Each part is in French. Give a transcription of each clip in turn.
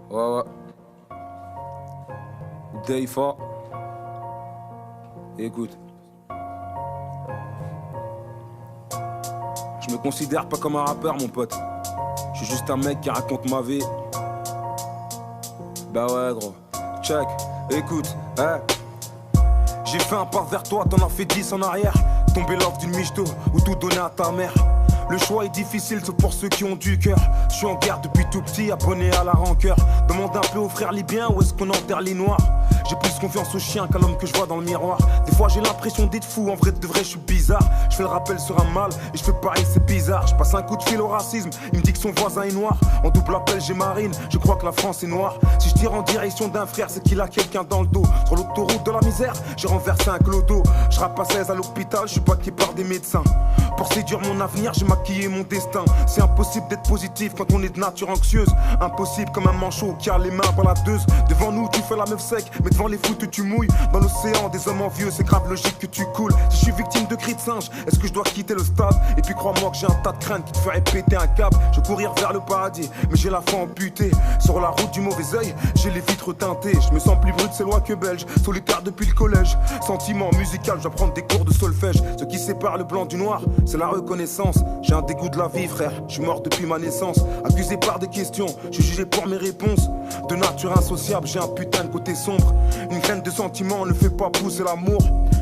Ouais, ouais. Dayfa. Écoute. Je me considère pas comme un rappeur, mon pote. Je suis juste un mec qui raconte ma vie. Bah ouais, gros. Check. Écoute, hein. J'ai fait un pas vers toi, t'en as fait 10 en arrière. Tomber l'offre d'une michto ou tout donner à ta mère. Le choix est difficile, sauf pour ceux qui ont du cœur. Je suis en guerre depuis tout petit, abonné à la rancœur. Demande un peu aux frères libyens où est-ce qu'on enterre les noirs. J'ai plus confiance au chien qu'à l'homme que je vois dans le miroir. Des fois j'ai l'impression d'être fou, en vrai de vrai je suis bizarre. Je fais le rappel sur un mal et je fais pareil, c'est bizarre. Je passe un coup de fil au racisme, il me dit que son voisin est noir. En double appel j'ai Marine, je crois que la France est noire. Si je tire en direction d'un frère, c'est qu'il a quelqu'un dans le dos. Sur l'autoroute de la misère, j'ai renversé un clodo. Je rappe à 16 à l'hôpital, je suis baqué par des médecins. Pour séduire mon avenir, j'ai maquillé mon destin. C'est impossible d'être positif quand on est de nature anxieuse. Impossible comme un manchot qui a les mains dans la teuse. Devant nous tu fais la meuf sec, mais devant les foutes tu mouilles. Dans l'océan des hommes envieux, c'est grave logique que tu coules. Si je suis victime de cris de singe, est-ce que je dois quitter le stade? Et puis crois-moi que j'ai un tas de craintes qui te ferait péter un câble. Je vais courir vers le paradis, mais j'ai la foi amputée. Sur la route du mauvais œil, j'ai les vitres teintées. Je me sens plus bruxellois que belge, solitaire depuis le collège. Sentiment musical, je dois prendre des cours de solfège. Ce qui sépare le blanc du noir, c'est la reconnaissance. J'ai un dégoût de la vie, frère, je suis mort depuis ma naissance. Accusé par des questions, je suis jugé pour mes réponses. De nature insociable, j'ai un putain de côté sombre. Une graine de sentiment ne fait pas pousser l'amour.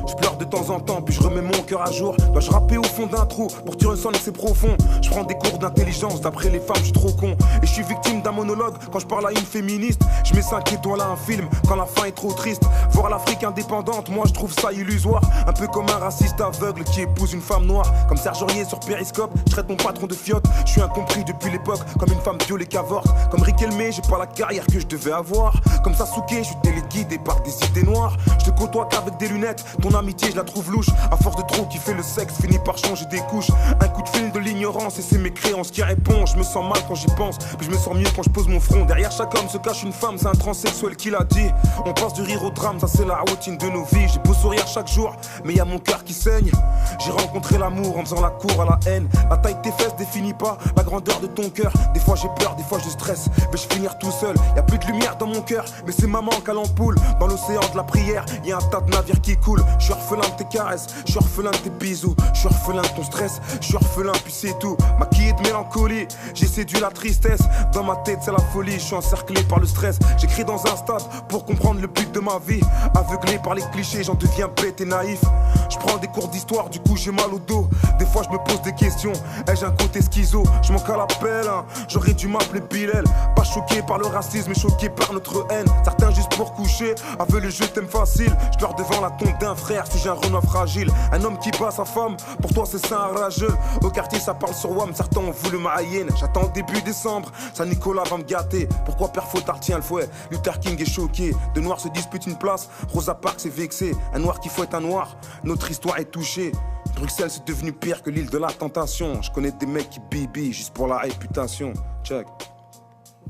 Je pleure de temps en temps, puis je remets mon cœur à jour. Dois-je rapper au fond d'un trou pour que tu ressentes que c'est profond? Je prends des cours d'intelligence, d'après les femmes, je suis trop con. Et je suis victime d'un monologue quand je parle à une féministe. Je mets 5 étoiles à un film quand la fin est trop triste. Voir l'Afrique indépendante, moi je trouve ça illusoire. Un peu comme un raciste aveugle qui épouse une femme noire. Comme Serge Aurier sur Périscope, je traite mon patron de fiotte. Je suis incompris depuis l'époque, comme une femme violée qu'avorte. Comme Riquelme, j'ai pas la carrière que je devais avoir. Comme Sasuke, je suis téléguidé par des idées noires. Je te côtoie qu'avec des lunettes, ton amitié je la trouve louche. À force de trop kiffer le sexe, finit par changer des couches. Un coup de fil de l'ignorance et c'est mes créances qui répondent. Je me sens mal quand j'y pense, puis je me sens mieux quand je pose mon front. Derrière chaque homme se cache une femme, c'est un transsexuel qui l'a dit. On passe du rire au drame, ça c'est la routine de nos vies. J'ai beau sourire chaque jour, mais y a mon cœur qui saigne. J'ai rencontré l'amour en faisant la cour à la haine. La taille de tes fesses définit pas la grandeur de ton cœur. Des fois j'ai peur, des fois je stresse, mais je finir tout seul. Y a plus de lumière dans mon cœur, mais c'est maman qui a l'ampoule. Dans l'océan de la prière, y a un tas de navires qui coulent. Je suis orphelin de tes caresses, je suis orphelin de tes bisous, je suis orphelin de ton stress, je suis orphelin puis c'est tout. Maquillé de mélancolie, j'ai séduit la tristesse. Dans ma tête c'est la folie, je suis encerclé par le stress. J'écris dans un stade pour comprendre le but de ma vie. Aveuglé par les clichés, j'en deviens bête et naïf. Je prends des cours d'histoire, du coup j'ai mal au dos. Des fois je me pose des questions, ai-je un côté schizo? Je manque à l'appel, hein. J'aurais dû m'appeler Bilal. Pas choqué par le racisme, mais choqué par notre haine. Certains juste pour coucher, avaient le jeu t'aime facile. Je pleure devant la tombe d'un frère, suis-je un Renoir fragile? Un homme qui bat sa femme, pour toi c'est ça un rageux. Au quartier ça parle sur WAM, certains ont voulu ma haine. J'attends début décembre, Saint-Nicolas va me gâter. Pourquoi Père Fautard tient le fouet? Luther King est choqué, deux noirs se disputent une place. Rosa Parks est vexé, un noir qui fouette un noir. Notre histoire est touchée. Bruxelles c'est devenu pire que l'île de la tentation. Je connais des mecs qui bibillent juste pour la réputation. Check.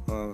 Ouais.